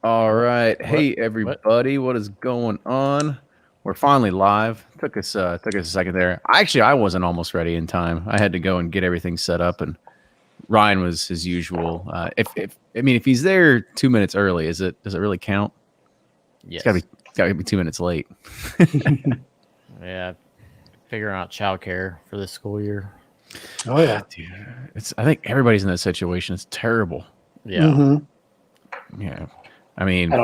All right. What? Hey What? everybody, what is going on? We're finally live. Took us a second there. I wasn't almost ready in time. I had to go and get everything set up, and Ryan was his usual. If he's there 2 minutes early, does it really count? Yes. It's gotta be 2 minutes late. Yeah. Figuring out childcare for this school year. Oh yeah. Dude, I think everybody's in that situation. It's terrible. Yeah. Yeah. I mean, I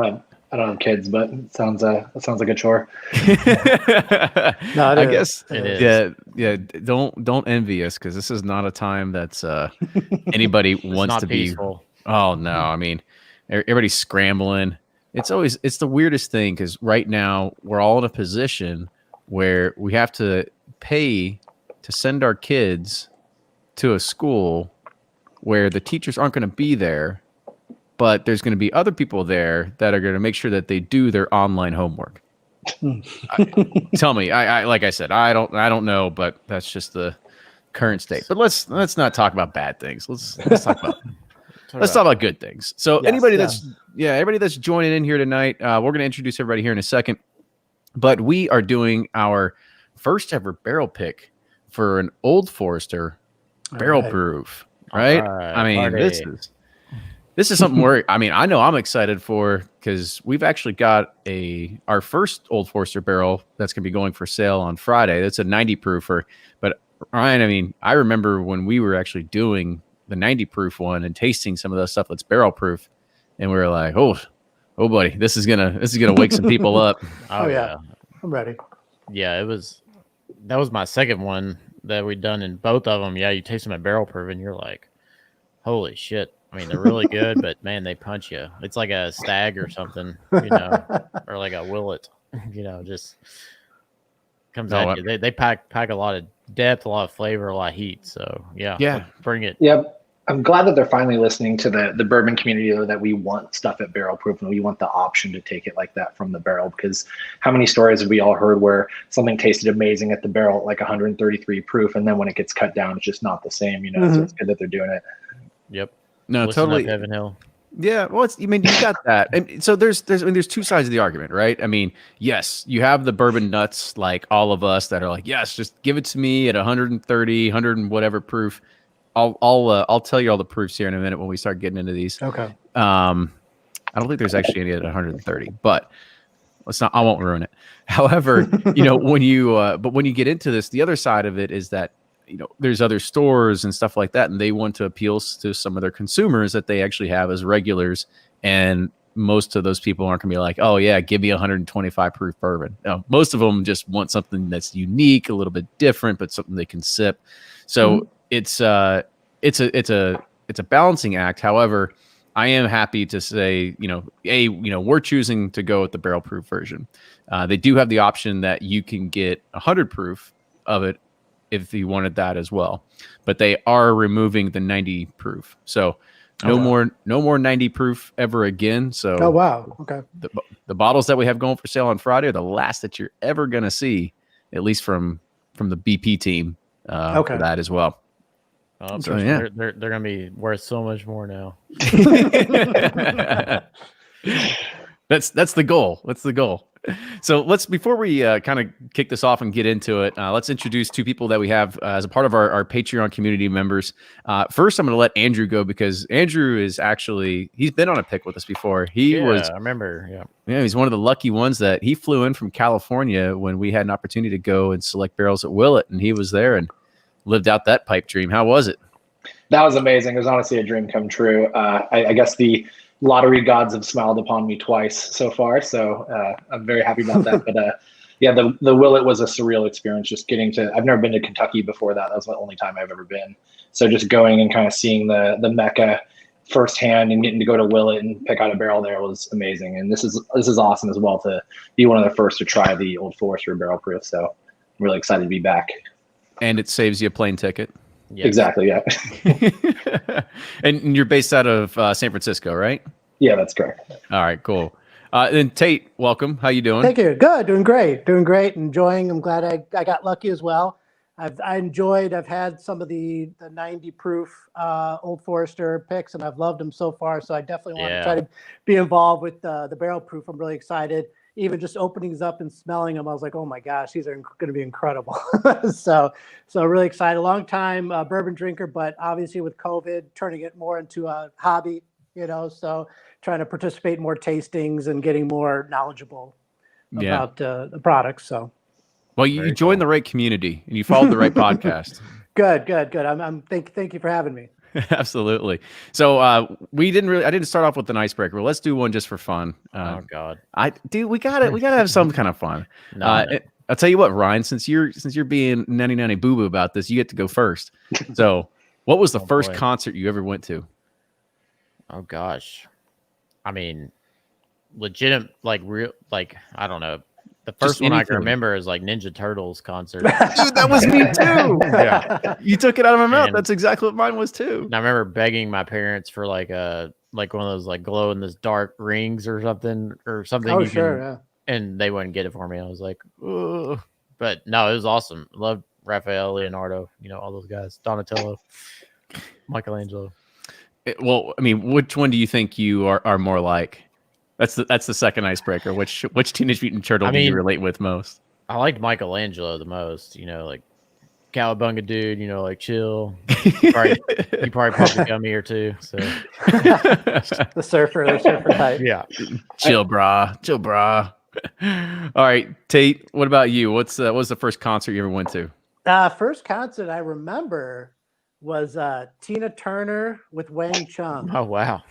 don't have kids, but it sounds like a chore. I it is. guess, It is. yeah. Don't envy us because this is not a time that's anybody It's wants not to be. peaceful. Oh no, I mean, everybody's scrambling. It's the weirdest thing because right now we're all in a position where we have to pay to send our kids to a school where the teachers aren't going to be there, but there's going to be other people there that are going to make sure that they do their online homework. Tell me, I like I said, I don't know, but that's just the current state. But let's not talk about bad things. Let's talk about good things. So Yes, everybody that's joining in here tonight, we're going to introduce everybody here in a second. But we are doing our first ever barrel pick for an Old Forester barrel right. proof, right? Alright, I mean, party. this is something where I know I'm excited for because we've actually got our first Old Forester barrel that's going to be going for sale on Friday. That's a 90 proofer. But Ryan, I mean, I remember when we were actually doing the 90 proof one and tasting some of the stuff that's barrel proof, and we were like, oh buddy, this is gonna wake some people up. Oh, yeah. I'm ready. Yeah, that was my second one that we'd done in both of them. Yeah, you taste them at barrel proof and you're like, holy shit. I mean, they're really good, but man, they punch you. It's like a stag or something, or like a willet, just comes at you. They pack a lot of depth, a lot of flavor, a lot of heat. So yeah, bring it. Yep. I'm glad that they're finally listening to the bourbon community, though, that we want stuff at barrel proof and we want the option to take it like that from the barrel, because how many stories have we all heard where something tasted amazing at the barrel at like 133 proof, and then when it gets cut down, it's just not the same, So it's good that they're doing it. Yep. No, Listen totally. up, Heaven Hill. Yeah, well, you got that. And so there's two sides of the argument, right? I mean, yes, you have the bourbon nuts like all of us that are like, yes, just give it to me at 130, 100 and whatever proof. I'll tell you all the proofs here in a minute when we start getting into these. Okay. I don't think there's actually any at 130, but I won't ruin it. However, when you get into this, the other side of it is that there's other stores and stuff like that, and they want to appeal to some of their consumers that they actually have as regulars, and most of those people aren't gonna be like, oh yeah, give me 125 proof bourbon. No, most of them just want something that's unique, a little bit different, but something they can sip. So it's a balancing act. However, I am happy to say, we're choosing to go with the barrel proof version. They do have the option that you can get 100 proof of it if you wanted that as well, but they are removing the 90 proof. So no more 90 proof ever again. So oh wow, okay. The bottles that we have going for sale on Friday are the last that you're ever gonna see, at least from the BP team. For that as well. Oh, So, sure. They're gonna be worth so much more now. That's the goal. That's the goal. So before we kind of kick this off and get into it, let's introduce two people that we have as a part of our Patreon community members. First, I'm going to let Andrew go because Andrew is he's been on a pick with us before. I remember. Yeah, he's one of the lucky ones that he flew in from California when we had an opportunity to go and select barrels at Willett, and he was there and lived out that pipe dream. How was it? That was amazing. It was honestly a dream come true. I guess the lottery gods have smiled upon me twice so far, so I'm very happy about that. But the Willet was a surreal experience. Just I've never been to Kentucky before that. That was the only time I've ever been. So just going and kind of seeing the Mecca firsthand and getting to go to Willet and pick out a barrel there was amazing. And this is awesome as well to be one of the first to try the Old Forester barrel proof. So I'm really excited to be back. And it saves you a plane ticket. Yes. Exactly, yeah. And you're based out of San Francisco, right? Yeah, that's correct. All right, cool. Then Tate, welcome. How you doing? Thank you. Good. Doing great. Enjoying. I'm glad I got lucky as well. I've had some of the 90 proof Old Forester picks, and I've loved them so far. So I definitely want to try to be involved with the barrel proof. I'm really excited. Even just openings up and smelling them, I was like, oh my gosh, these are going to be incredible. so really excited. Long time bourbon drinker, but obviously with COVID, turning it more into a hobby, so trying to participate in more tastings and getting more knowledgeable about the products. So. Well, you joined the right community and you followed the right podcast. Good. Thank you for having me. Absolutely. So I didn't start off with an icebreaker. Let's do one just for fun. Oh God. We gotta have some kind of fun. No. I'll tell you what, Ryan, since you're being nanny boo boo about this, you get to go first. So what was the first concert you ever went to? Oh gosh. I mean, legitimate, real, I don't know. The first one I can remember is Ninja Turtles concert. Dude, that was me too. Yeah, you took it out of my mouth. That's exactly what mine was too. And I remember begging my parents for one of those glow in this dark rings or something. Oh, sure, yeah. And they wouldn't get it for me. I was like, ugh. But no, it was awesome. Loved Raphael, Leonardo, all those guys, Donatello, Michelangelo. Well, I mean, which one do you think you are more like? That's the second icebreaker. Which Teenage Mutant Turtle do you relate with most? I liked Michelangelo the most. Cowabunga dude. Chill. You probably popped a gummy or two. So the surfer type. Yeah. Chill, brah. All right, Tate. What about you? What was the first concert you ever went to? First concert I remember was Tina Turner with Wang Chung. Oh wow.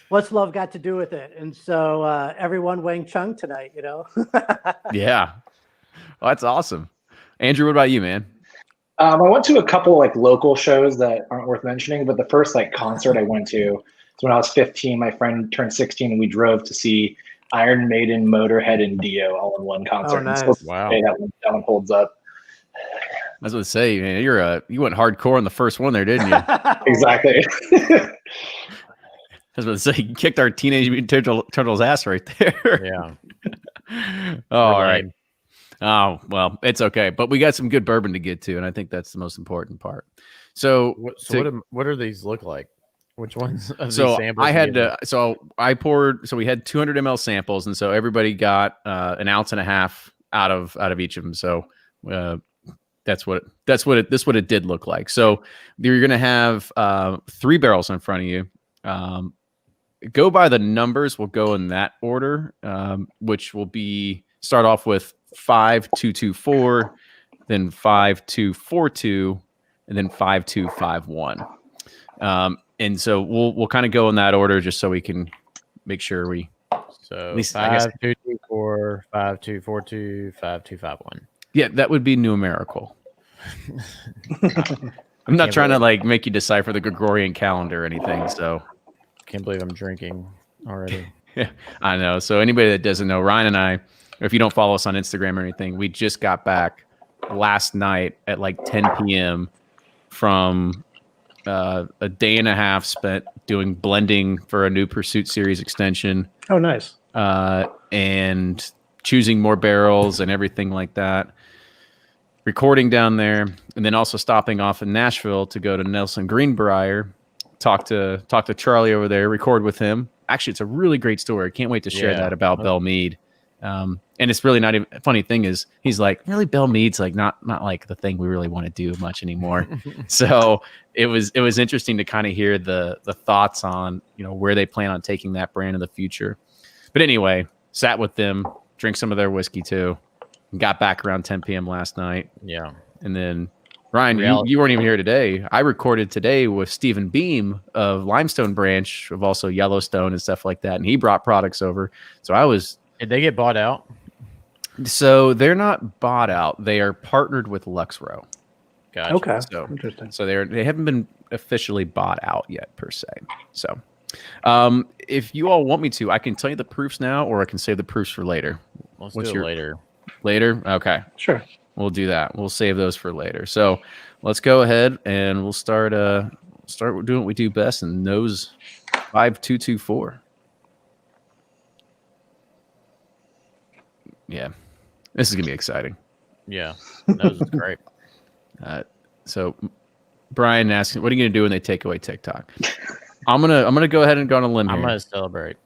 What's love got to do with it? And so everyone Wang Chung tonight, Yeah. Well, that's awesome. Andrew, what about you, man? I went to a couple local shows that aren't worth mentioning, but the first concert I went to was when I was 15. My friend turned 16 and we drove to see Iron Maiden, Motorhead, and Dio all in one concert. Oh, nice. Wow. That one holds up. I was going to say, man, you went hardcore on the first one there, didn't you? Exactly. I was about to say, you kicked our Teenage Mutant Turtles ass right there. Yeah. All right. Oh, well, it's okay. But we got some good bourbon to get to, and I think that's the most important part. So what do these look like? Which ones? So I had to. So I poured. So we had 200 ml samples, and so everybody got an ounce and a half out of each of them. So that's what it did look like. So you're gonna have 3 barrels in front of you. Go by the numbers. We'll go in that order, which will be start off with 5224, then 5242, and then 5251. And so we'll kind of go in that order just so we can make sure we. So 5224, 5242, 5251. Yeah, that would be numerical. I'm not trying to make you decipher the Gregorian calendar or anything. So can't believe I'm drinking already. Yeah, I know. So anybody that doesn't know, Ryan and I, if you don't follow us on Instagram or anything, we just got back last night at 10 p.m. from a day and a half spent doing blending for a new Pursuit Series extension. Oh, nice. And choosing more barrels and everything like that. Recording down there, and then also stopping off in Nashville to go to Nelson Greenbrier, talk to Charlie over there, record with him. Actually, it's a really great story. I can't wait to share that about Belle Meade. And it's really not even. Funny thing is, he's like, really, Belle Meade's not like the thing we really want to do much anymore. So it was interesting to kind of hear the thoughts on where they plan on taking that brand in the future. But anyway, sat with them, drank some of their whiskey too. Got back around 10 p.m. last night. Yeah. And then, Ryan, you weren't even here today. I recorded today with Stephen Beam of Limestone Branch, of also Yellowstone and stuff like that. And he brought products over. So Did they get bought out? So they're not bought out. They are partnered with Luxro. Gotcha. Okay. So interesting. So they haven't been officially bought out yet, per se. So if you all want me to, I can tell you the proofs now, or I can save the proofs for later. Let's do it later. Later? Okay. Sure. We'll do that. We'll save those for later. So let's go ahead and we'll start doing what we do best, and nose 5224. Yeah. This is gonna be exciting. Yeah. Nose is great. So Brian asking, what are you going to do when they take away TikTok? I'm gonna go ahead and go on a limb here. I'm gonna celebrate.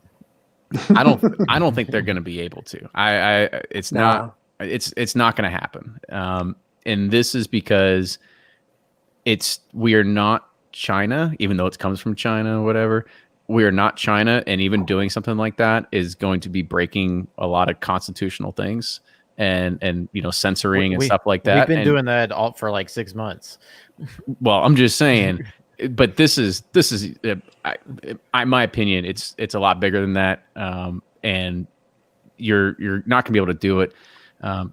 I don't think they're going to be able to. It's not going to happen. And this is because we are not China, even though it comes from China or whatever. We are not China, and even doing something like that is going to be breaking a lot of constitutional things and censoring and stuff like that. We've been doing that all for like 6 months. Well, I'm just saying. But this is in my opinion, it's a lot bigger than that, and you're not gonna be able to do it.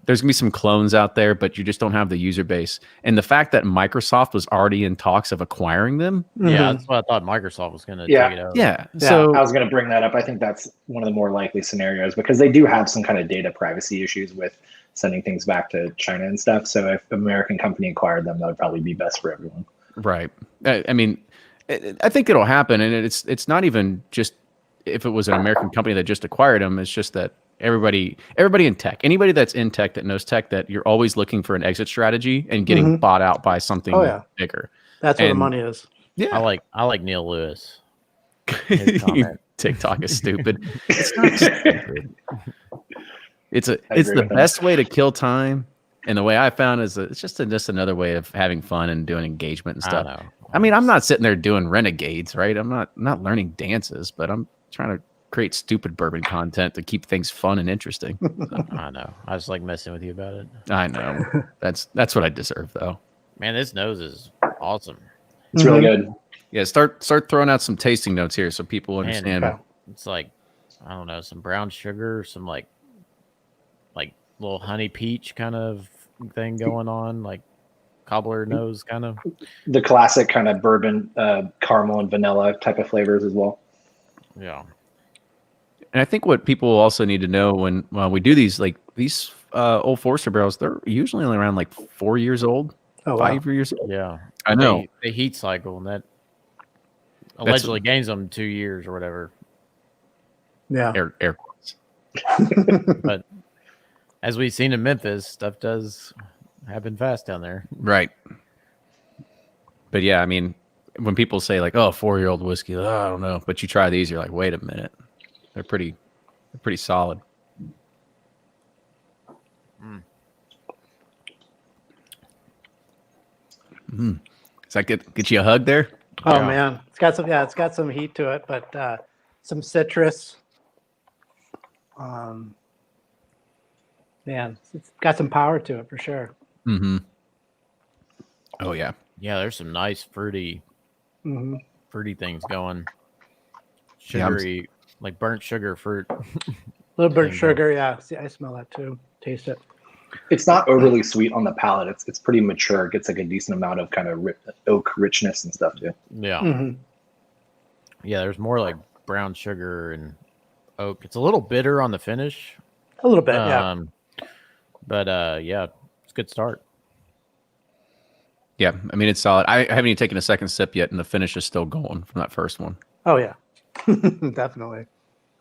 There's gonna be some clones out there, but you just don't have the user base. And the fact that Microsoft was already in talks of acquiring them, yeah, that's what I thought Microsoft was gonna take it over. Yeah, so I was gonna bring that up. I think that's one of the more likely scenarios because they do have some kind of data privacy issues with sending things back to China and stuff. So if an American company acquired them, that would probably be best for everyone. Right. I mean, I think it'll happen, and it's not even just if it was an American company that just acquired them. It's just that everybody in tech, anybody that's in tech that knows tech, that you're always looking for an exit strategy and getting bought out by something bigger. That's where the money is. Yeah, I like Neil Lewis. His comment. TikTok is stupid. It's not stupid. It's the best way to kill time. And the way I found is it's just another way of having fun and doing engagement and stuff. I mean, I'm not sitting there doing renegades, right? I'm not learning dances, but I'm trying to create stupid bourbon content to keep things fun and interesting. I know. I just like messing with you about it. I know. That's what I deserve, though. Man, this nose is awesome. It's really good. Yeah, start throwing out some tasting notes here so people understand. Man, it's like, I don't know, some brown sugar, some like little honey peach kind of thing going on, like cobbler nose kind of. The classic kind of bourbon, caramel and vanilla type of flavors as well. Yeah. And I think what people also need to know when we do these Old Forester barrels, they're usually only around like 4 years old, 5 years old. Yeah, I know. They heat cycle, and that allegedly gains them 2 years or whatever. Yeah. Air quotes. But as we've seen in Memphis, stuff does happen fast down there. Right. But yeah, I mean, when people say like, "Oh, 4-year-old whiskey," I don't know. But you try these, you're like, "Wait a minute, they're pretty solid." Does that get you a hug there? Oh man, it's got some heat to it, but some citrus. Man, it's got some power to it for sure. Mm-hmm. Oh yeah. Yeah, there's some nice fruity things going. Sugary, like burnt sugar fruit. A little burnt sugar, yeah. See, I smell that too. Taste it. It's not overly sweet on the palate. It's pretty mature. It gets like a decent amount of kind of oak richness and stuff too. Yeah. Yeah, there's more like brown sugar and oak. It's a little bitter on the finish. A little bit, yeah. But yeah, it's a good start. Yeah, I mean, it's solid. I haven't even taken a second sip yet, and the finish is still going from that first one. Oh, yeah. Definitely.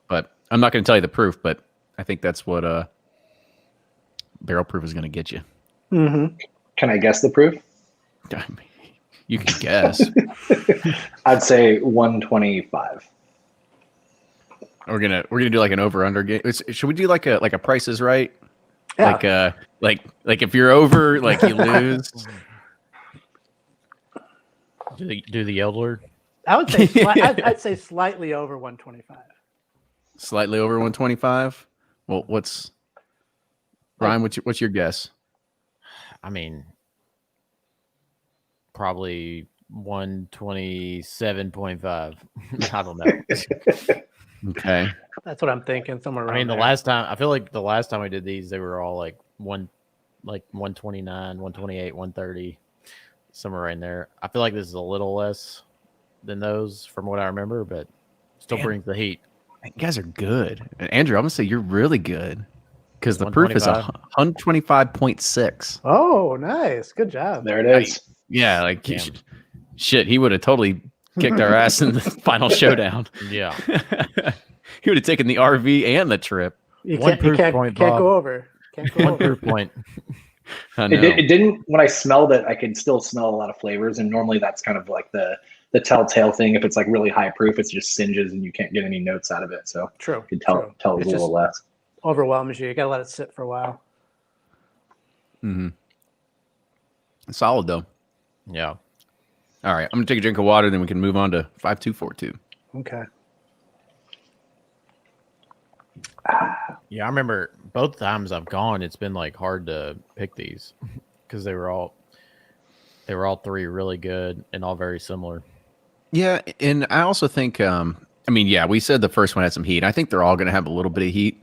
But I'm not going to tell you the proof, but I think that's what barrel proof is going to get you. Can I guess the proof? You can guess. I'd say 125. We're gonna do like an over-under game. Should we do like a Price is Right? Yeah. Like if you're over, like you lose. Do the elder? I would say I'd say slightly over 125. Slightly over 125. Well, Ryan? What's your guess? I mean, probably 127.5. I don't know. Okay. That's what I'm thinking. Somewhere around. I mean, there. I feel like the last time we did these, they were all like 129, 128, 130, somewhere right in there. I feel like this is a little less than those from what I remember, but still brings the heat. You guys are good. And Andrew, I'm gonna say you're really good because the proof is 125.6. Oh, nice. Good job. There it is. Yeah, like shit, he would have totally kicked our ass in the final showdown. Yeah. He would have taken the RV and the trip. You can't go over. One proof point. I know. It didn't. When I smelled it, I could still smell a lot of flavors, and normally that's kind of like the telltale thing. If it's like really high proof, it just singes and you can't get any notes out of it. So True. you could tell True. it was a little less. Overwhelms you. You gotta let it sit for a while. Mm-hmm. Solid though. Yeah. All right, I'm gonna take a drink of water, then we can move on to 5242. Okay. Yeah, I remember both times I've gone, it's been like hard to pick these because they were all three really good and all very similar. Yeah, and I also think, I mean, yeah, we said the first one had some heat. I think they're all gonna have a little bit of heat,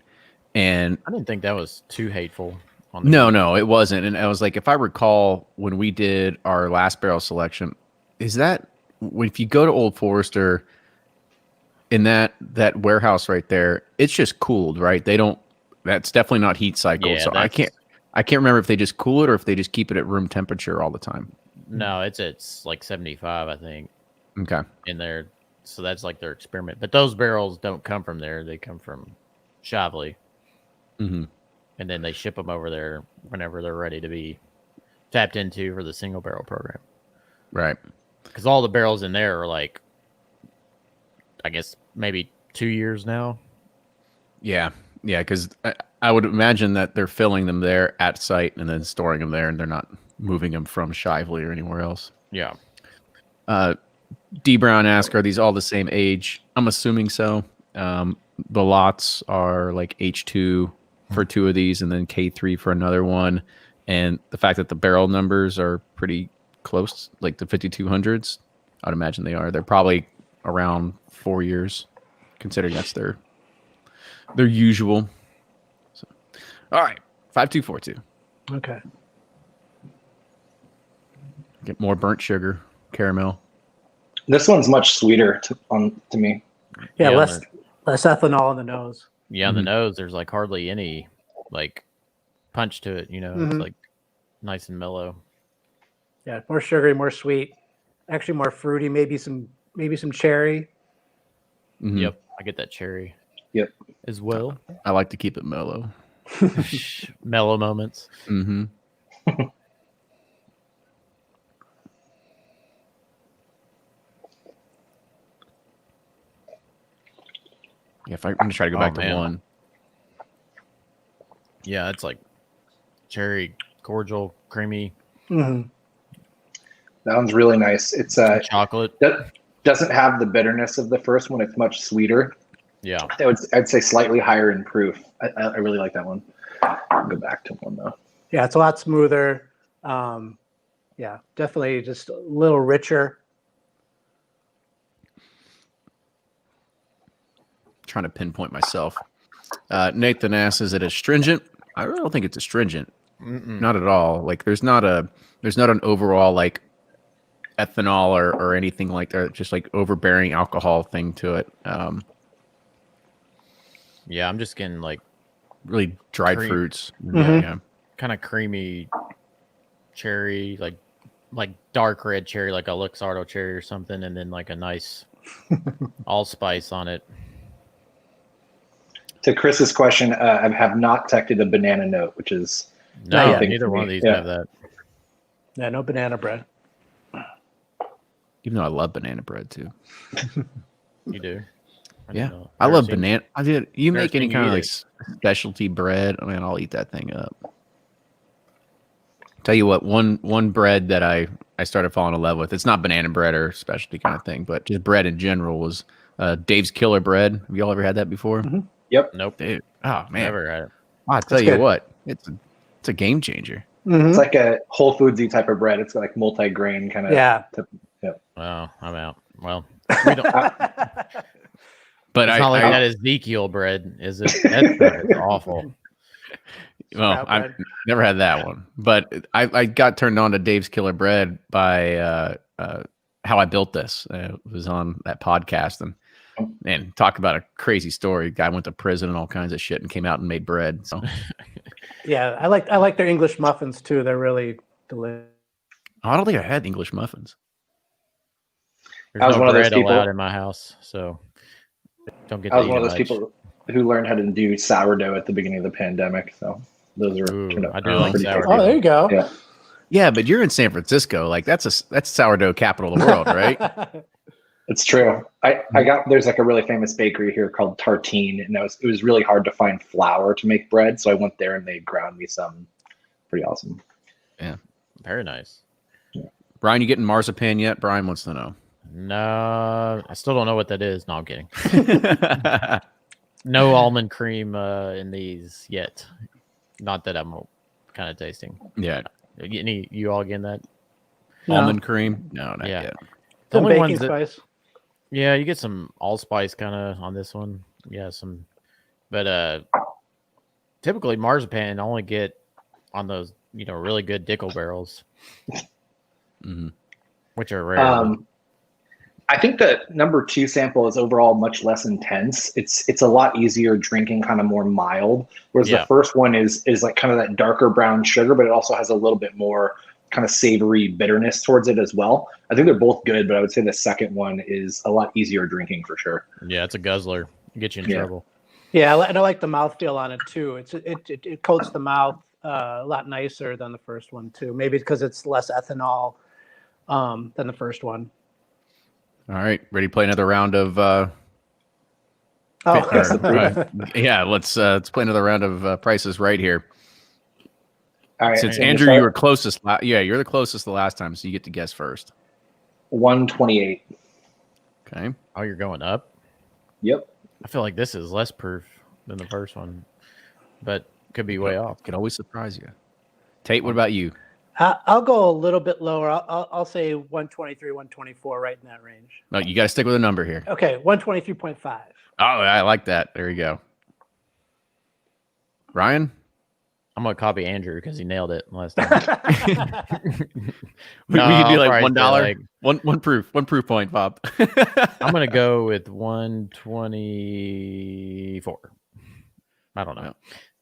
and I didn't think that was too hateful. no, it wasn't. And I was like, if I recall when we did our last barrel selection, is that if you go to Old Forester in that warehouse right there, it's just cooled, right? That's definitely not heat cycled. Yeah, So I can't remember if they just cool it or if they just keep it at room temperature all the time. No, it's like 75, I think. Okay. In there. So that's like their experiment. But those barrels don't come from there. They come from Chavley. Mm-hmm. And then they ship them over there whenever they're ready to be tapped into for the single barrel program. Right. Because all the barrels in there are like, I guess, maybe 2 years now. Yeah. Yeah. Because I would imagine that they're filling them there at site and then storing them there, and they're not moving them from Shively or anywhere else. Yeah. D Brown asked, are these all the same age? I'm assuming so. The lots are like H2 for 2 of these and then K3 for another one. And the fact that the barrel numbers are pretty close, like the 5200s, I'd imagine they are. They're probably around 4 years, considering that's their usual. So, all right, 5242. Okay. Get more burnt sugar, caramel. This one's much sweeter to me. Yeah, Yeah, less ethanol in the nose. Yeah, on the nose, there's like hardly any like punch to it. It's like nice and mellow. Yeah, more sugary, more sweet. Actually, more fruity. Maybe some cherry. Mm-hmm. Yep, I get that cherry. Yep. As well. I like to keep it mellow. Mellow moments. Mm-hmm. Yeah, I'm gonna try to go back to 1. Yeah, it's like cherry, cordial, creamy. Mm-hmm. That one's really nice. It's chocolate. That doesn't have the bitterness of the first one. It's much sweeter. Yeah, I'd say slightly higher in proof. I really like that one. I'll go back to 1 though. Yeah, it's a lot smoother. Yeah, definitely just a little richer. Trying to pinpoint myself. Nathan asks, is it astringent? I really don't think it's astringent. Not at all. Like there's not an overall like ethanol or anything like that. Just like overbearing alcohol thing to it. Yeah, I'm just getting like really dried fruits. Mm-hmm. Yeah. kind of creamy cherry, like dark red cherry, like a Luxardo cherry or something, and then like a nice allspice on it. To Chris's question, I have not detected a banana note, which is No, neither one of these have that. Yeah, no banana bread. Even though I love banana bread too. You do? I love banana. You make any you kind of eat like specialty bread, I mean, I'll eat that thing up. Tell you what, one bread that I started falling in love with. It's not banana bread or specialty kind of thing, but just bread in general was Dave's Killer Bread. Have you all ever had that before? Mm-hmm. Yep. Nope. Dude. Oh man. Never had it. I'll tell you what, it's a game changer. Mm-hmm. It's like a Whole Foodsy type of bread. It's like multi-grain kind of. Yeah. Oh, I'm out. Well, we don't. But it's not like that Ezekiel bread, is it? That's awful. Well, I've never had that one, but I got turned on to Dave's Killer Bread by How I Built This. It was on that podcast, and talk about a crazy story. Guy went to prison and all kinds of shit, and came out and made bread. So, yeah, I like their English muffins too. They're really delicious. I don't think I had English muffins. There's no bread allowed in my house, so don't get. I was one of those people who learned how to do sourdough at the beginning of the pandemic. So Those are Ooh, I do Oh, like pretty sourdough. tasty. Oh, there you go. Yeah. Yeah, but you're in San Francisco. Like that's sourdough capital of the world, right? It's true. I got there's like a really famous bakery here called Tartine, and it was really hard to find flour to make bread, so I went there and they ground me some. Pretty awesome. Very nice. Brian, you getting marzipan yet? Brian wants to know. No, I still don't know what that is. No, I'm kidding. No almond cream in these yet. Not that I'm kind of tasting. Yeah, You all getting that? No. almond cream? No, not Yeah. yet. The Some only baking ones that, spice. yeah, you get some allspice kind of on this one. Yeah, some, but typically marzipan I only get on those really good Dickel barrels, Mm-hmm. which are rare. I think the number 2 sample is overall much less intense. It's a lot easier drinking, kind of more mild. Whereas the first one is like kind of that darker brown sugar, but it also has a little bit more kind of savory bitterness towards it as well. I think they're both good, but I would say the second one is a lot easier drinking for sure. Yeah, it's a guzzler. Get you in trouble. Yeah, and I like the mouthfeel on it too. It coats the mouth a lot nicer than the first one too. Maybe because it's less ethanol than the first one. All right, ready to play another round of yeah, let's play another round of Prices Right here. All right, Since Andrew, you were closest. You're the closest the last time, so you get to guess first. 128. Okay. Oh, you're going up? Yep. I feel like this is less proof than the first one, but could be way off. Could always surprise you. Tate, what about you? I'll go a little bit lower. I'll say 123, 124, right in that range. No, you got to stick with a number here. Okay, 123.5. Oh, I like that. There you go. Ryan? I'm gonna copy Andrew because he nailed it last time. we could do like probably $1. say, One proof point, Bob. I'm gonna go with 124. I don't know. No.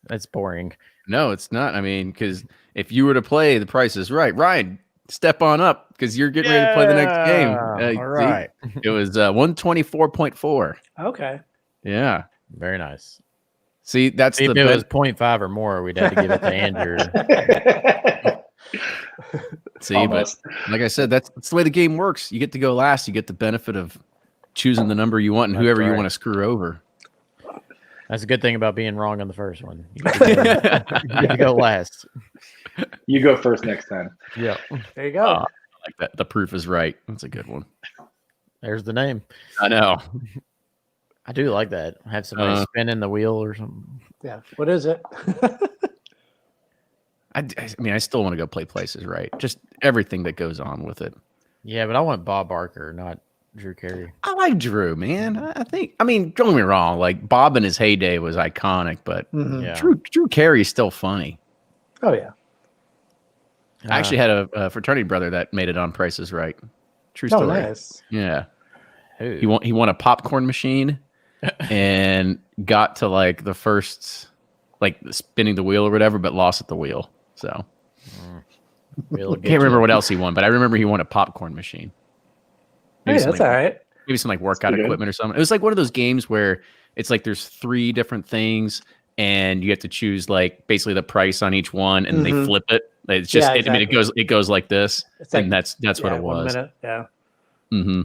That's boring. No, it's not. I mean, because if you were to play The Price is Right, Ryan, step on up because you're getting ready to play the next game. All right. It was 124.4. Okay. Yeah. Very nice. See, that's If the it was 0.5 or more, we'd have to give it to Andrew. See, Almost. but like I said, that's the way the game works. You get to go last. You get the benefit of choosing the number you want and That's whoever you right. want to screw over. That's a good thing about being wrong on the first one. You get to go last. You go first next time. Yeah. There you go. I like that. The proof is right. That's a good one. There's the name. I know. I do like that. Have somebody spinning the wheel or something. Yeah. What is it? I mean, I still want to go play Places Right. Just everything that goes on with it. Yeah, but I want Bob Barker, not Drew Carey. I like Drew, man. I mean, don't get me wrong. Like Bob in his heyday was iconic, but Mhm. Yeah. Drew Carey's still funny. Oh yeah. I actually had a fraternity brother that made it on Price is Right. True Oh, story. nice. Yeah. Who? He won a popcorn machine and got to like the first, like spinning the wheel or whatever, but lost at the wheel. So We'll can't remember what else he won, but I remember he won a popcorn machine. Hey, that's all right. Maybe some like workout good. equipment or something. It was like one of those games where it's like there's 3 different things and you have to choose like basically the price on each one and they flip it. It's just Yeah, I mean exactly. it goes like this. It's like, And that's what it 1 was. minute. Yeah. Mm-hmm.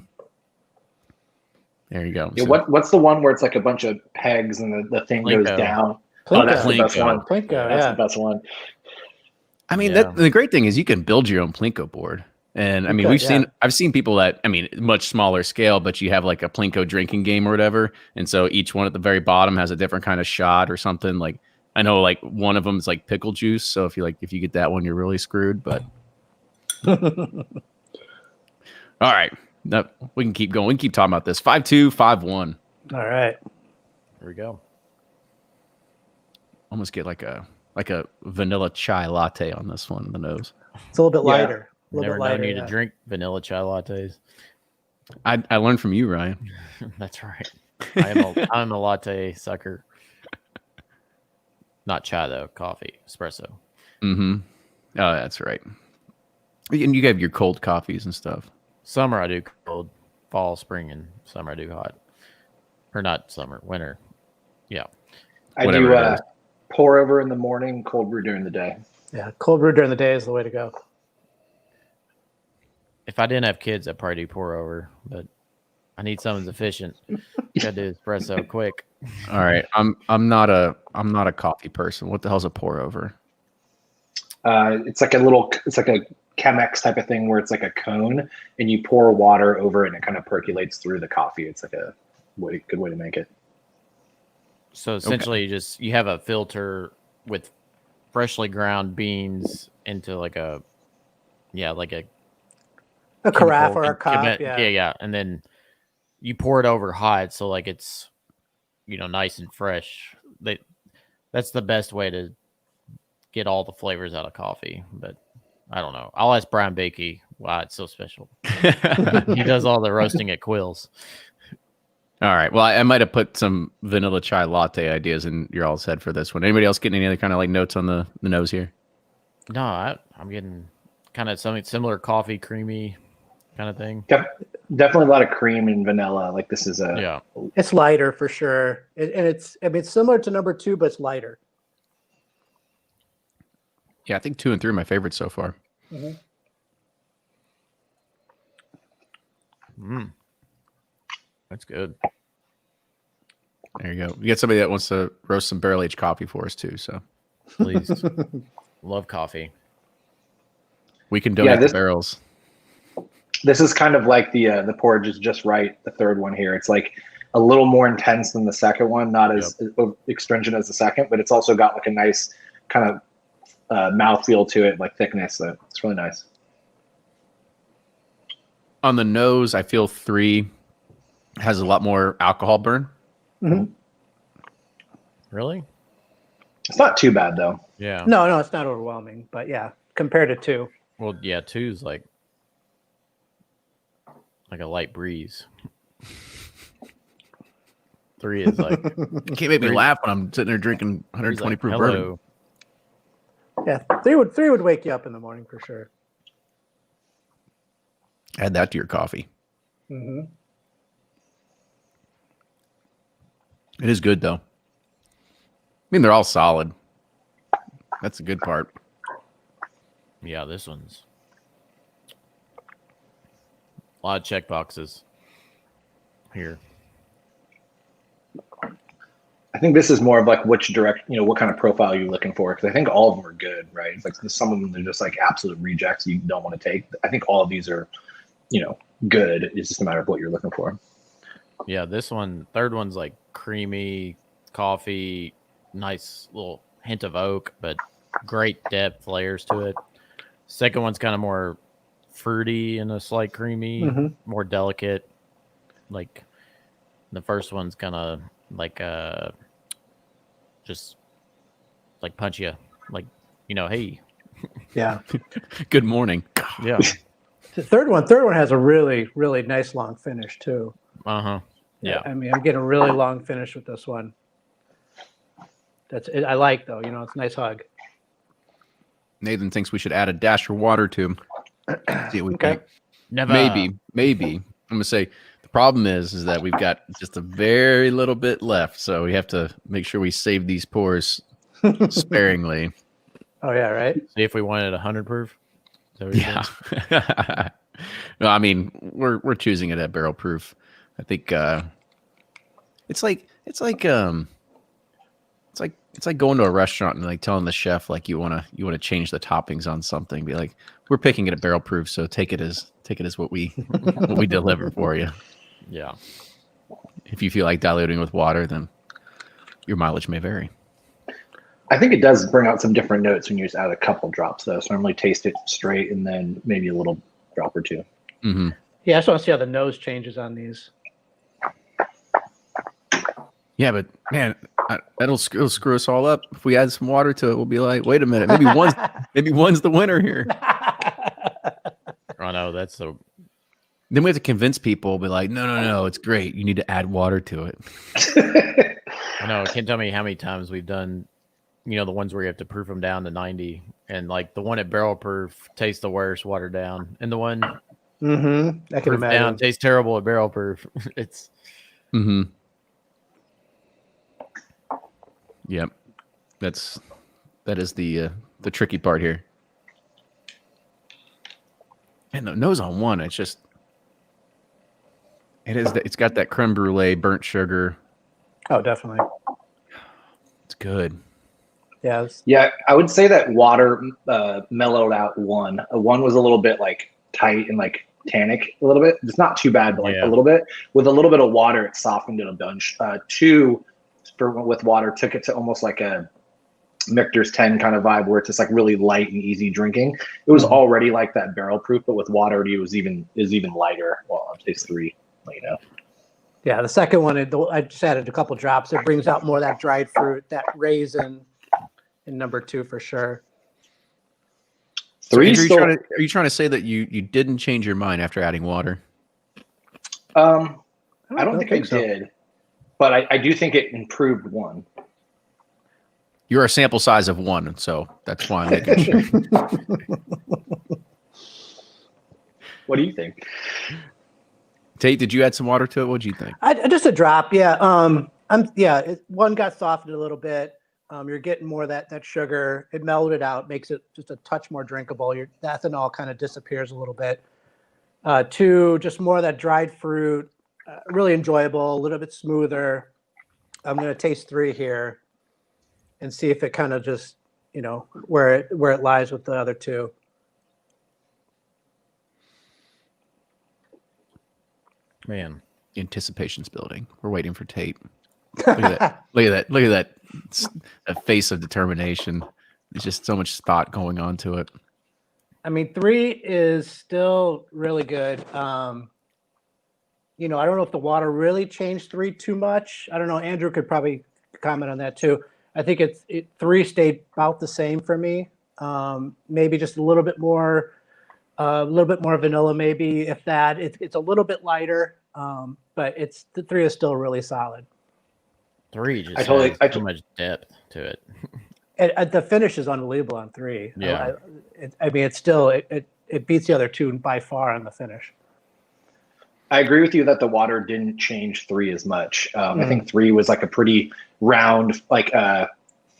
There you go. Yeah, So- what's the one where it's like a bunch of pegs and the thing goes Plinko. down? Plinko. Oh, that's the best Plinko. one. Plinko, That's yeah. the best one. I mean, Yeah. the great thing is you can build your own Plinko board. And I mean, I've seen people that, I mean, much smaller scale, but you have like a Plinko drinking game or whatever. And so each one at the very bottom has a different kind of shot or something. Like I know like one of them is like pickle juice. So if you get that one, you're really screwed. But all right, we can keep going. We can keep talking about this. 5-2, 5-1. All right. There we go. Almost get like a vanilla chai latte on this one in the nose. It's a little bit Yeah. lighter. A little Never bit lighter. known you yeah. to drink vanilla chai lattes. I learned from you, Ryan. That's right. I'm a latte sucker. Not chai though, coffee, espresso. Mm-hmm. Oh, that's right. And you have your cold coffees and stuff. Summer I do cold, fall, spring, and summer I do hot. Or not summer, winter. Yeah. I Whatever do. it is. Pour over in the morning, cold brew during the day. Yeah, cold brew during the day is the way to go. If I didn't have kids, I'd probably do pour over, but I need something efficient. Gotta do espresso quick. All right, I'm not a coffee person. What the hell's a pour over? It's like a Chemex type of thing where it's like a cone, and you pour water over it, and it kind of percolates through the coffee. It's like a good way to make it. So essentially, you have a filter with freshly ground beans into like a carafe or a chemical- cup. yeah, and then you pour it over hot, so like it's nice and fresh. That's the best way to get all the flavors out of coffee. But I don't know. I'll ask Brian Bakey why it's so special. He does all the roasting at Quills. All right. Well, I might have put some vanilla chai latte ideas in your all's head for this one. Anybody else getting any other kind of like notes on the nose here? No, I'm getting kind of something similar, coffee, creamy kind of thing. Definitely a lot of cream and vanilla. Like this is It's lighter for sure, and it's similar to number 2, but it's lighter. Yeah, I think 2 and 3 are my favorites so far. That's good. There you go. We get somebody that wants to roast some barrel aged coffee for us too. So Please. Love coffee. we can donate the barrels. This is kind of like the porridge is just right. The third one here, it's like a little more intense than the second one, not as astringent as the second, but it's also got like a nice kind of mouthfeel to it, like thickness. So it's really nice. On the nose, I feel 3 has a lot more alcohol burn. Really? It's not too bad though. Yeah. No, it's not overwhelming, but yeah, compared to 2. Well, yeah, 2's like a light breeze. 3 is like You can't make me laugh when I'm sitting there drinking 120 like, proof hello. bourbon. Yeah, 3 would wake you up in the morning for sure. Add that to your coffee. Mm-hmm. It is good though. I mean, they're all solid. That's the good part. Yeah, this one's a lot of check boxes here. I think this is more of like which what kind of profile you're looking for. Because I think all of them are good, right? It's like some of them they're just like absolute rejects you don't want to take. I think all of these are, good. It's just a matter of what you're looking for. Yeah, this one, third one's like creamy coffee, nice little hint of oak, but great depth layers to it. Second one's kind of more fruity and a slight creamy, more delicate. Like the first one's kind of like just like punch you, like hey. Yeah. Good morning. Yeah. The third one has a really, really nice long finish too. Yeah. I mean, I'm getting a really long finish with this one. That's it. I like though. It's a nice hug. Nathan thinks we should add a dash of water to him. See what we think. Never. Maybe. I'm gonna say the problem is that we've got just a very little bit left, so we have to make sure we save these pours sparingly. Oh yeah, right. See if we wanted 100 proof. Is that what you're Yeah. No, I mean we're choosing it at barrel proof. I think it's like going to a restaurant and like telling the chef like you want to change the toppings on something. Be like, we're picking it at barrel proof, so take it as what we deliver for you. Yeah. If you feel like diluting with water, then your mileage may vary. I think it does bring out some different notes when you just add a couple drops though. So normally taste it straight and then maybe a little drop or two. Mm-hmm. Yeah, I just want to see how the nose changes on these. Yeah, but man, it'll screw us all up. If we add some water to it, we'll be like, wait a minute, maybe one's the winner here. I know that's so. Then we have to convince people, be like, no, it's great. You need to add water to it. I know. Can't tell me how many times we've done, the ones where you have to proof them down to 90, and like the one at barrel proof tastes the worst watered down, and the one I can proof imagine. down tastes terrible at barrel proof. It's. Mm-hmm. Yep. That is the tricky part here. And the nose on one, it's got that creme brulee, burnt sugar. Oh, definitely. It's good. Yeah. Yeah, I would say that water mellowed out one. One was a little bit like tight and like tannic a little bit. It's not too bad, but like a little bit. With a little bit of water, it softened it a bunch. Two, with water, took it to almost like a Michter's 10 kind of vibe, where it's just like really light and easy drinking. It was already like that barrel proof, but with water, it was even lighter. Well, I'd say 3. You know. Yeah, the second one, I just added a couple drops. It brings out more of that dried fruit, that raisin in number 2 for sure. So Andrew, are you trying to say that you didn't change your mind after adding water? I don't think I did, but I do think it improved 1. You're a sample size of 1, so that's why I'm making sure. What do you think? Tate, did you add some water to it? What did you think? Just a drop, yeah. One got softened a little bit. You're getting more of that sugar. It mellowed it out, makes it just a touch more drinkable. Your ethanol kind of disappears a little bit. 2, just more of that dried fruit. Really enjoyable, a little bit smoother. I'm going to taste 3 here and see if it kind of just, where it lies with the other 2. Man, anticipation's building. We're waiting for Tate. Look at that! Look at that face of determination. There's just so much thought going on to it. I mean, 3 is still really good. I don't know if the water really changed 3 too much. I don't know. Andrew could probably comment on that too. I think 3 stayed about the same for me. Maybe just a little bit more vanilla, maybe, if that. It's a little bit lighter, but the 3 is still really solid. 3 just has too much depth to it. And the finish is unbelievable on 3. Yeah, it's still it beats the other 2 by far on the finish. I agree with you that the water didn't change 3 as much. I think 3 was like a pretty round, like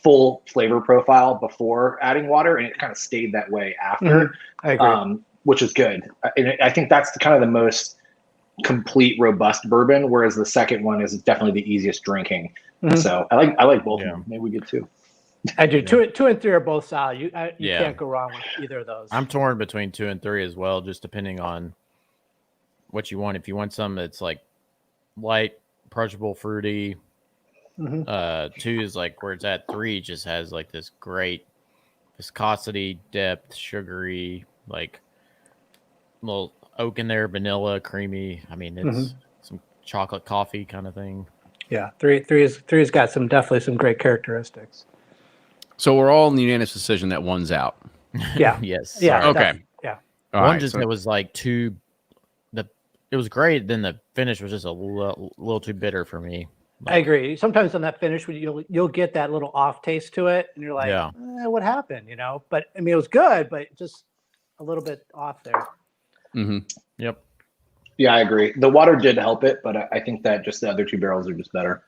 full flavor profile before adding water, and it kind of stayed that way after. I agree. Which is good. And I think that's kind of the most complete, robust bourbon, whereas the second one is definitely the easiest drinking. So I like both of them. Maybe we get 2. I do. 2 and 3 are both solid. You can't go wrong with either of those. I'm torn between 2 and 3 as well, just depending on what you want. If you want something that's like light, approachable, fruity, 2 is like where it's at. 3 just has like this great viscosity, depth, sugary, like little oak in there, vanilla, creamy. I mean, it's some chocolate coffee kind of thing. Yeah, 3's got definitely some great characteristics. So we're all in the unanimous decision that 1's out. Yeah. Yes. Yeah. Okay. Yeah. All One right, just so it was like too. It was great. Then the finish was just a little too bitter for me. I agree. Sometimes on that finish, you'll get that little off taste to it, and you're like, what happened? But I mean, it was good, but just a little bit off there. Yep. Yeah, I agree. The water did help it, but I think that just the other 2 barrels are just better.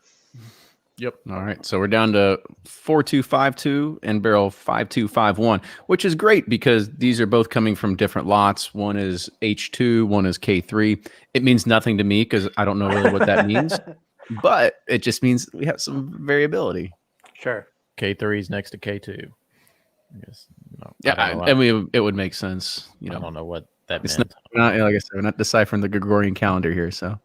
Yep. All right. So we're down to 4252 and barrel 5251, which is great because these are both coming from different lots. One is H2, one is K3. It means nothing to me because I don't know really what that means, but it just means we have some variability. Sure. K3 is next to K2. I guess. No, Yeah. It would make sense. I don't know what that it's meant. not, like I said, we're not deciphering the Gregorian calendar here. So.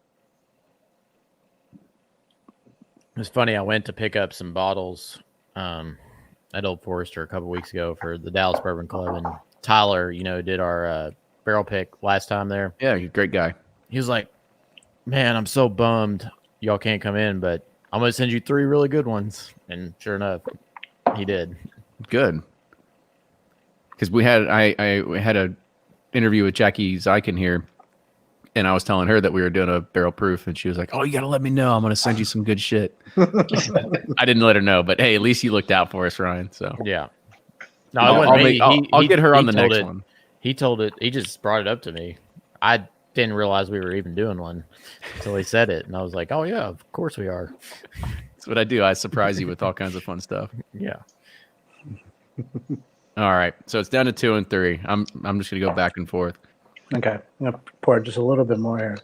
It's funny. I went to pick up some bottles at Old Forester a couple weeks ago for the Dallas Bourbon Club, and Tyler, did our barrel pick last time there. Yeah, you're a great guy. He was like, "Man, I'm so bummed y'all can't come in, but I'm gonna send you 3 really good ones." And sure enough, he did. Good. Because we had a interview with Jackie Zykin here, and I was telling her that we were doing a barrel proof, and she was like, "Oh, you got to let me know. I'm going to send you some good shit." I didn't let her know, but hey, at least you looked out for us, Ryan. So yeah. No, I'll get her on the next one. He told it. He just brought it up to me. I didn't realize we were even doing one until he said it, and I was like, "Oh yeah, of course we are." That's what I do. I surprise you with all kinds of fun stuff. Yeah. All right. So it's down to 2 and 3. I'm just gonna go back and forth. Okay, I'm gonna pour just a little bit more here.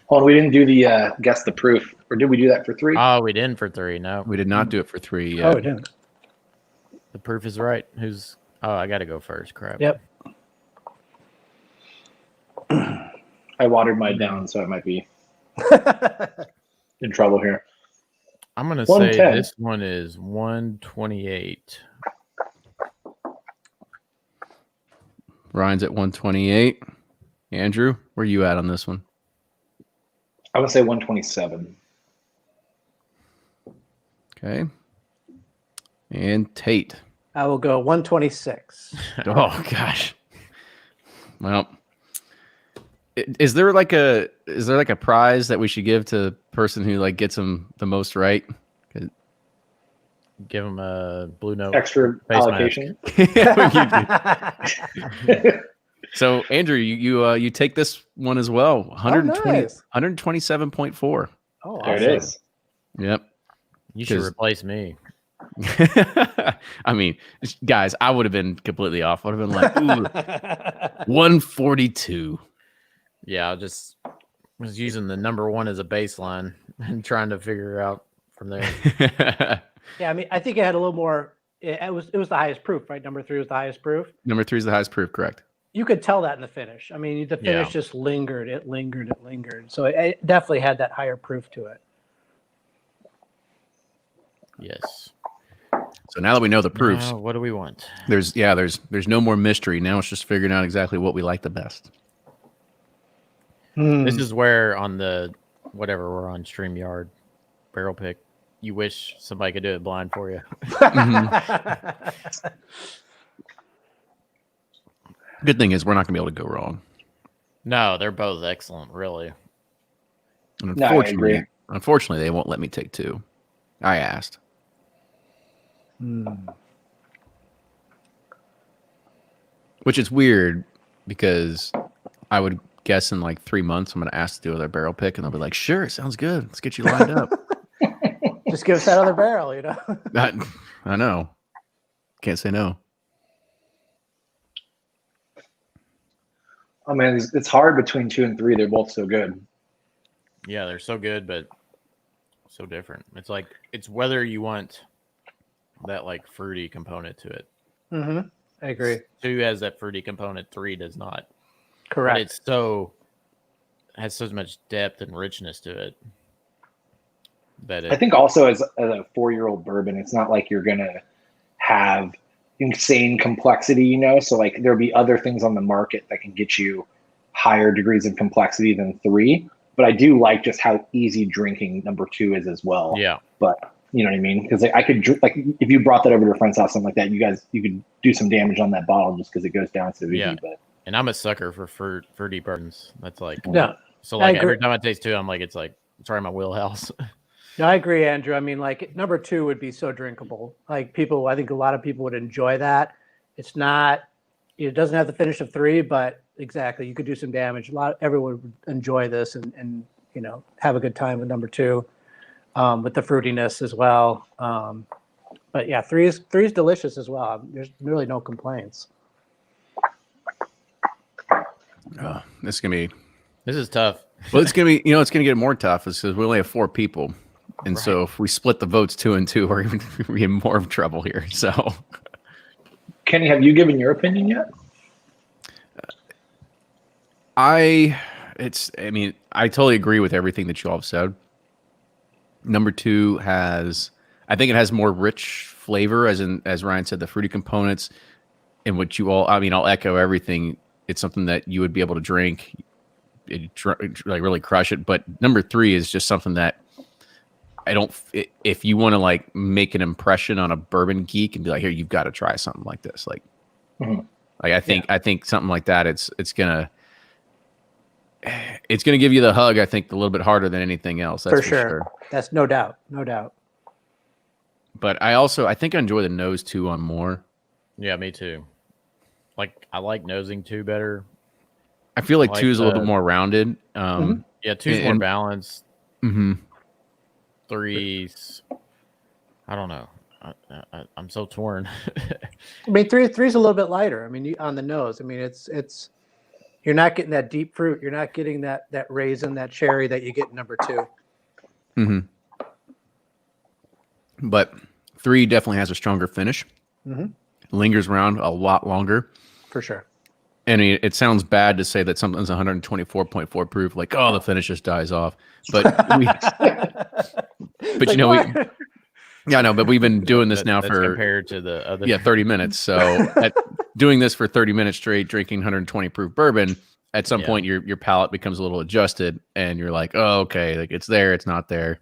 Oh, we didn't do the guess the proof, or did we do that for 3? Oh, we didn't for 3. No, We did not do it for 3 yet. Oh, we didn't. the proof is right. Who's? Oh, I got to go first. Crap. Yep. I watered mine down, so I might be in trouble here. I'm gonna say 110. this one is 128. Ryan's at 128. Andrew, where you at on this one? I would say 127. Okay. And Tate. I will go 126. Oh gosh. Well, is there like a prize that we should give to the person who like gets them the most right? Give him a blue note. Extra Face allocation. So Andrew, you take this one as well. 120, nice. 127.4. Oh, There awesome. it is. Yep. You should 'Cause- replace me. I mean, guys, I would have been completely off. I would have been like, ooh, 142. Yeah, I was using the number 1 as a baseline and trying to figure out from there. Yeah, I mean, I think it had a little more. It was the highest proof, right? Number 3 was the highest proof. Number 3 is the highest proof, correct? You could tell that in the finish. I mean, the finish Yeah. just lingered. It lingered. It lingered. So it definitely had that higher proof to it. Yes. So now that we know the proofs, Now, what do we want? there's no more mystery. Now it's just figuring out exactly what we like the best. This is where on the whatever we're on StreamYard barrel pick, you wish somebody could do it blind for you. Good thing is we're not going to be able to go wrong. No, they're both excellent, really. And No, I agree. unfortunately, they won't let me take 2. I asked. Which is weird because I would guess in like 3 months I'm going to ask to do their barrel pick, and they'll be like, "Sure, sounds good. Let's get you lined up." Just give us that other barrel, you know. I know. Can't say no. I mean, it's hard between 2 and 3. They're both so good. Yeah, they're so good, but so different. It's whether you want that like fruity component to it. Mm-hmm. I agree. 2 has that fruity component, 3 does not. Correct. But it's has so much depth and richness to it. That I think also as a 4-year-old bourbon, it's not like you're gonna have insane complexity, you know. So like there'll be other things on the market that can get you higher degrees of complexity than 3. But I do like just how easy drinking number 2 is as well. Yeah. But you know what I mean? Because like, I could like if you brought that over to a friend's house, something like that, you could do some damage on that bottle just because it goes down so easy. Yeah. But And I'm a sucker for fruity bourbons. That's like Yeah. So I like agree. every time I taste 2, I'm like it's right in my wheelhouse. No, I agree, Andrew. I mean, like number 2 would be so drinkable. Like I think a lot of people would enjoy that. It's not, it doesn't have the finish of 3, but exactly, you could do some damage. Everyone would enjoy this and you know have a good time with number 2, with the fruitiness as well. But yeah, 3 is delicious as well. There's really no complaints. This is gonna be This is tough. well. It's gonna be it's gonna get more tough because we only have 4 people, and so if we split the votes 2 and 2, we're even more of trouble here. So, Kenny, have you given your opinion yet? I totally agree with everything that you all have said. Number 2 I think it has more rich flavor, as Ryan said, the fruity components, and what you all, I'll echo everything. It's something that you would be able to drink, like really crush it. But number 3 is just something that if you want to like make an impression on a bourbon geek and be like, here, you've got to try something like this. Like, I think something like that, it's gonna give you the hug. I think a little bit harder than anything else. That's For sure. That's no doubt. But I think I enjoy the nose 2 on more. Yeah, me too. Like I like nosing 2 better. I feel like Like two is a little the- bit more rounded. Yeah, two's more and- balanced. Mm-hmm. Three's, I don't know. I'm so torn. I mean, three's a little bit lighter. I mean, on the nose. I mean, it's you're not getting that deep fruit. You're not getting that raisin, that cherry that you get in number 2. Mm-hmm. But 3 definitely has a stronger finish. Mm-hmm. Lingers around a lot longer. For sure. And it sounds bad to say that something's 124.4 proof, like, oh, the finish just dies off. But but you know, but we've been doing this now That's for compared to the other. 30 minutes. So doing this for 30 minutes straight, drinking 120 proof bourbon, at some point your palate becomes a little adjusted, and you're like, oh, okay, like it's there, it's not there,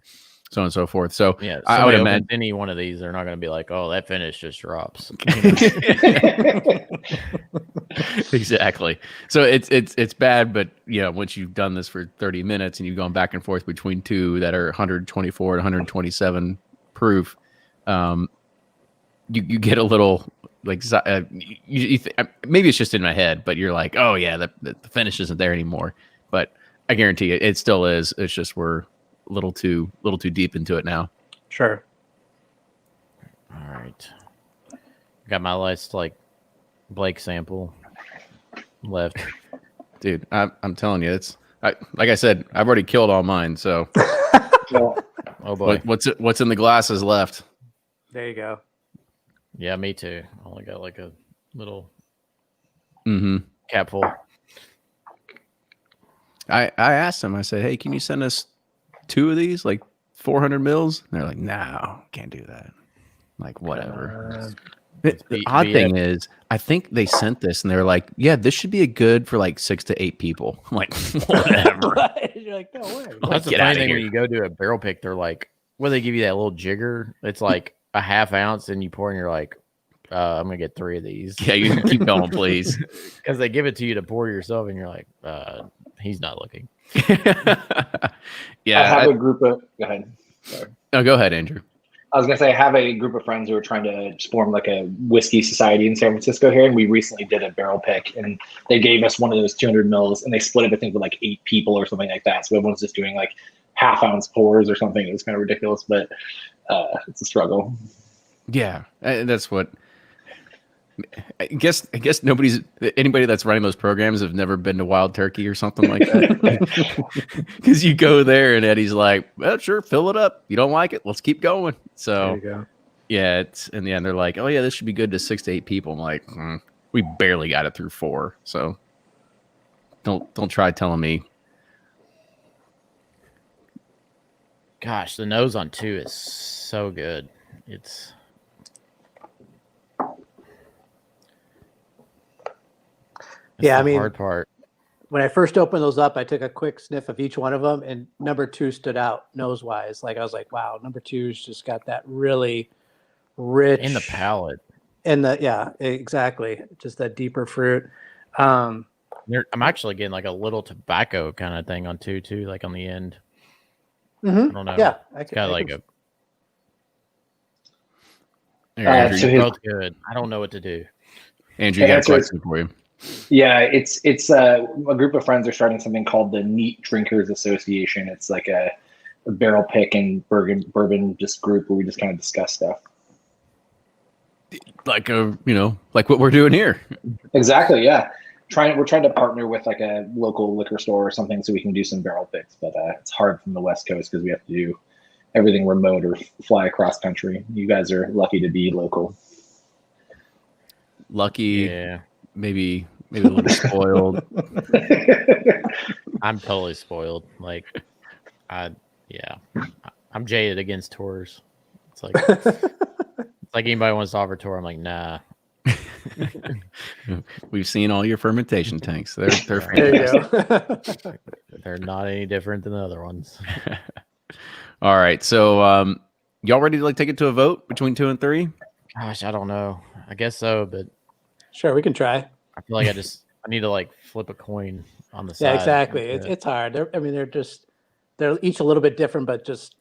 so on and so forth. So yeah, I would imagine any one of these, they're not going to be like, oh, that finish just drops. Exactly. So it's bad, but once you've done this for 30 minutes and you've gone back and forth between two that are 124 and 127 proof, you get a little like maybe it's just in my head, but you're like, oh yeah, the finish isn't there anymore. But I guarantee you, it still is. It's just we're a little too deep into it now. Sure. All right, got my last Blake sample left. Dude, I'm telling you, like I said, I've already killed all mine. So, Oh boy, what's in the glasses left? There you go. yeah, me too. I only got like a little cap full. I asked them. I said, hey, can you send us 2 of these, like 400 mils? And they're like, no, can't do that. I'm like, whatever. The odd thing is, I think they sent this and they're like, yeah, this should be a good for like 6 to 8 people. I'm like, whatever. You're like, no way. That's the Get funny outta thing here. when you go to a barrel pick, they're like, well, they give you that little jigger. It's like a half ounce, and you pour, and you're like, I'm gonna get 3 of these. Yeah, you can keep going, please. Because they give it to you to pour yourself, and you're like, he's not looking. Yeah. I have a group of. Go ahead. Sorry. No, go ahead, Andrew. I was gonna say I have a group of friends who are trying to form like a whiskey society in San Francisco here, and we recently did a barrel pick, and they gave us one of those 200 mils, and they split it I think with like 8 people or something like that. So everyone's just doing like half-ounce pours or something. It was kind of ridiculous, but it's a struggle. Yeah, that's what. I guess anybody that's running those programs have never been to Wild Turkey or something like that. Because you go there and Eddie's like, well, sure, fill it up. You don't like it? Let's keep going. There So you go. yeah, it's in the end they're like, oh yeah, this should be good to 6 to 8 people. I'm like, we barely got it through 4. So don't try telling me. Gosh, the nose on 2 is so good. It's Yeah, the I mean, hard part. When I first opened those up, I took a quick sniff of each one of them, and number 2 stood out nose wise. Like I was like, wow, number 2's just got that really rich In the palate. And exactly, just that deeper fruit. I'm actually getting like a little tobacco kind of thing on 2 too, like on the end. I don't know. Yeah, It's got like a. Andrew, so They're both good. I don't know what to do. Andrew, you got a question for you. Yeah, it's a group of friends are starting something called the Neat Drinkers Association. It's like a barrel pick and bourbon just group where we just kind of discuss stuff. Like like what we're doing here. Exactly. Yeah. We're trying to partner with like a local liquor store or something so we can do some barrel picks, but it's hard from the West Coast because we have to do everything remote or fly across country. You guys are lucky to be local. Lucky, Yeah, maybe a little spoiled. I'm totally spoiled. Like, I'm jaded against tours. It's like anybody wants to offer a tour. I'm like, nah. We've seen all your fermentation tanks. They're There you fantastic. go. They're not any different than the other ones. All right, so y'all ready to take it to a vote between 2 and 3? Gosh, I don't know. I guess so, but Sure, we can try. I feel like I need to flip a coin on the side. Yeah, exactly. It's hard. They're each a little bit different, but just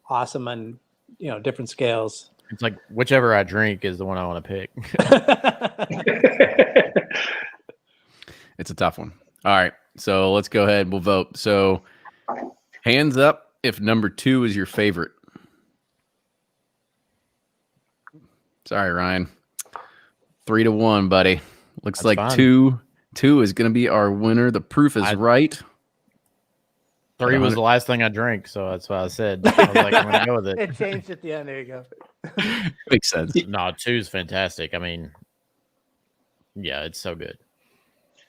awesome on different scales. It's like whichever I drink is the one I want to pick. It's a tough one. All right. So let's go ahead. We'll vote. So hands up if number 2 is your favorite. Sorry, Ryan. 3-1, buddy. Looks That's like fine. 2 is going to be our winner. The proof is right. 3 was the last thing I drank, so that's what I said. I was like, I'm going to go with it. It changed at the end. There you go. Makes sense. No, 2 is fantastic. I mean, yeah, it's so good.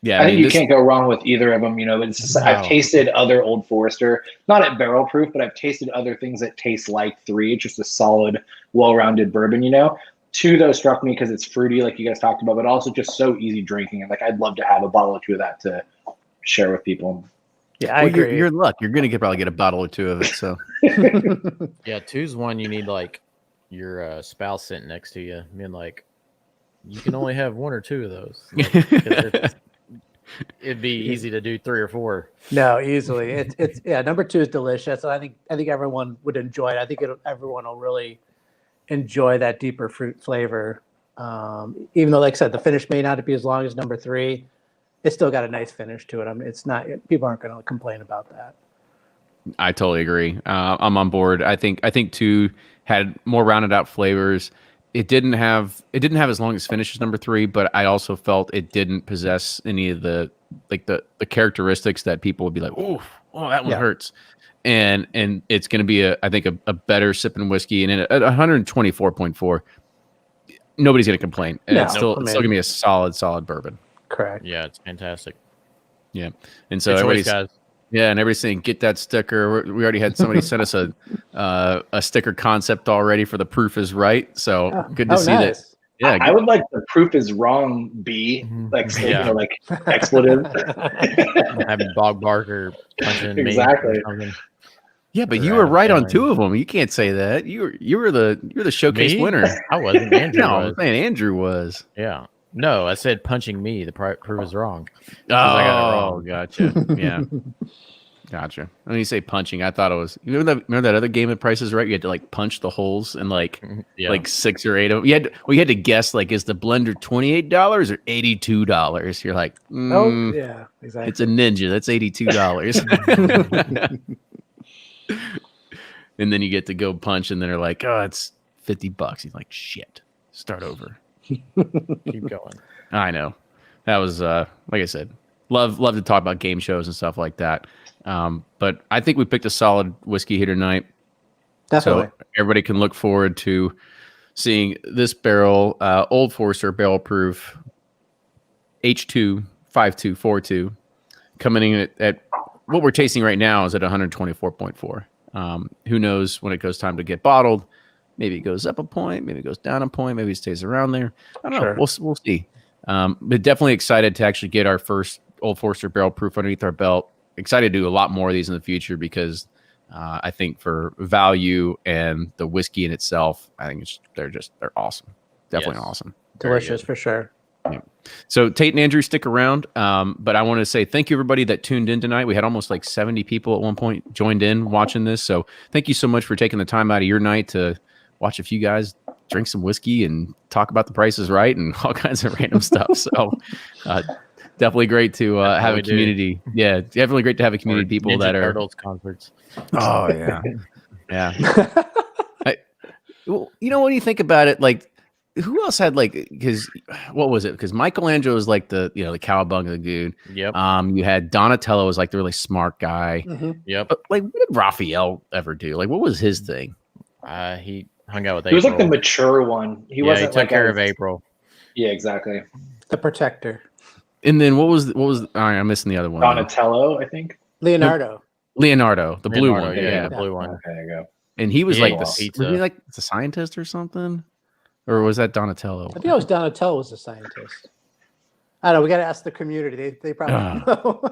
Yeah, I think you can't go wrong with either of them. You know, it's just, I've tasted other Old Forester, not at barrel proof, but I've tasted other things that taste like 3. It's just a solid, well-rounded bourbon. You know, 2 though struck me because it's fruity, like you guys talked about, but also just so easy drinking. And like, I'd love to have a bottle or 2 of that to share with people. Yeah, I agree. You're in luck. You're going to probably get a bottle or 2 of it. So yeah, 2's one you need like your spouse sitting next to you, being like, you can only have 1 or 2 of those. Like, it'd be easy to do 3 or 4. No, easily. It's yeah. Number 2 is delicious, and I think everyone would enjoy it. I think everyone will really enjoy that deeper fruit flavor. Even though, like I said, the finish may not be as long as number 3, it's still got a nice finish to it. I mean, it's not. People aren't going to complain about that. I totally agree. I'm on board. I think 2 had more rounded out flavors. It didn't have as long as finish as number 3, but I also felt it didn't possess any of the characteristics that people would be like, oh, that one hurts. And it's going to be I think a better sipping whiskey, and at 124.4, nobody's going to complain. And it's still going to be a solid bourbon. Correct. Yeah, it's fantastic. Yeah, and so everybody's guys. Yeah, and everybody's saying, get that sticker. We already had somebody send us a sticker concept already for the proof is right. So good to see that. Yeah, I would like the proof is wrong B, like you know, like expletive. Having Bob Barker punching exactly. me. Yeah, but you were right on 2 of them. You can't say that. You're the showcase winner. I wasn't. Andrew was. Man, Andrew was. Yeah. No, I said punching me. The proof is wrong. Oh, I got it wrong. Gotcha. Yeah. Gotcha. When you say punching, I thought it was. Remember that other game of Price is Right? You had to like punch the holes in like 6 or 8 of them. We had to guess like, is the blender $28 or $82? You're like, oh yeah, exactly. It's a ninja. That's $82. And then you get to go punch, and then they're like, oh, it's $50. He's like, shit. Start over. Keep going. I know. That was like I said, love to talk about game shows and stuff like that. But I think we picked a solid whiskey here tonight. Definitely. So everybody can look forward to seeing this barrel, Old Forester barrel proof H2 5242, coming in at what we're tasting right now is at 124.4. Who knows when it goes time to get bottled? Maybe it goes up a point, maybe it goes down a point, maybe it stays around there. I don't know. We'll see. But definitely excited to actually get our first Old Forester barrel proof underneath our belt. Excited to do a lot more of these in the future because I think for value and the whiskey in itself, I think they're awesome. Definitely awesome. Delicious for sure. Yeah. So Tate and Andrew, stick around. But I want to say thank you everybody that tuned in tonight. We had almost like 70 people at one point joined in watching this. So thank you so much for taking the time out of your night to watch a few guys drink some whiskey and talk about the Price is Right and all kinds of random stuff. So definitely great to have a community. Yeah, definitely great to have a community of people that are Turtles concerts. Oh yeah, yeah. Well, you know, when you think about it, like who else had like because what was it? Because Michelangelo was like the the cowabunga dude. Yep. You had Donatello was like the really smart guy. Mm-hmm. Yep. But like, what did Raphael ever do? Like, what was his thing? He hung out with April. He was like the mature one. He wasn't took like care of April. Yeah, exactly. The protector. And then what was all right, I'm missing the other one. Donatello, I think. Leonardo, the blue one. Yeah, the blue one. Okay, there you go. And he was like was he like the scientist or something? Or was that Donatello? I think it was Donatello was the scientist. I don't know. We got to ask the community. They probably know.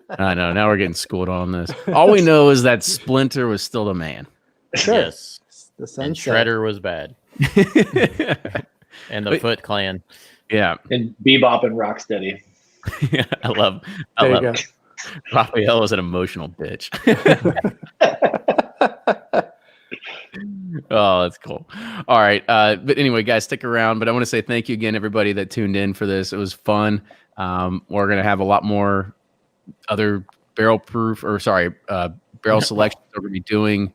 I know. Now we're getting schooled on this. All we know is that Splinter was still the man. Sure. Yes. The And sunset. Shredder was bad. And the Foot Clan. Yeah. And Bebop and Rocksteady. Yeah, I love Raphael was an emotional bitch. Oh, that's cool. All right. But anyway, guys, stick around. But I want to say thank you again, everybody that tuned in for this. It was fun. We're going to have a lot more other barrel selections we're going to be doing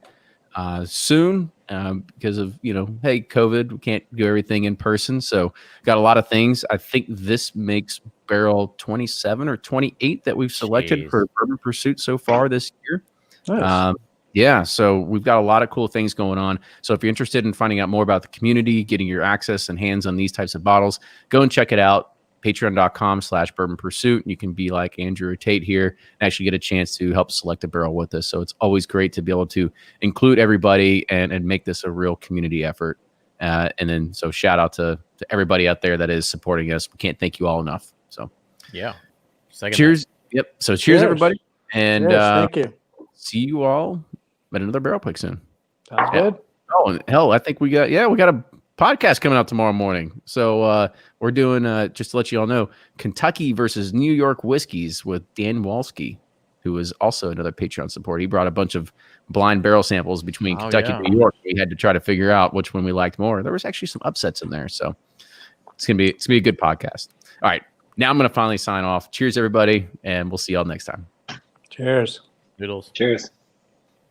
soon because of, hey, COVID, we can't do everything in person. So got a lot of things. I think this makes barrel 27 or 28 that we've selected for Bourbon Pursuit so far this year. Nice. Yeah, so we've got a lot of cool things going on. So if you're interested in finding out more about the community, getting your access and hands on these types of bottles, go and check it out. Patreon.com/Bourbon Pursuit. You can be like Andrew or Tate here and actually get a chance to help select a barrel with us. So it's always great to be able to include everybody and make this a real community effort. And then so shout out to everybody out there that is supporting us. We can't thank you all enough. So yeah. Cheers. Yep. So cheers, everybody. And thank you. See you all at another barrel pick soon. Sounds good. Oh, and hell, I think we got a podcast coming out tomorrow morning. So we're doing, just to let you all know, Kentucky versus New York whiskeys with Dan Walski, who is also another Patreon supporter. He brought a bunch of blind barrel samples between Kentucky and New York. We had to try to figure out which one we liked more. There was actually some upsets in there. So it's gonna be a good podcast. All right. Now I'm gonna finally sign off. Cheers, everybody, and we'll see y'all next time. Cheers. Noodles. Cheers.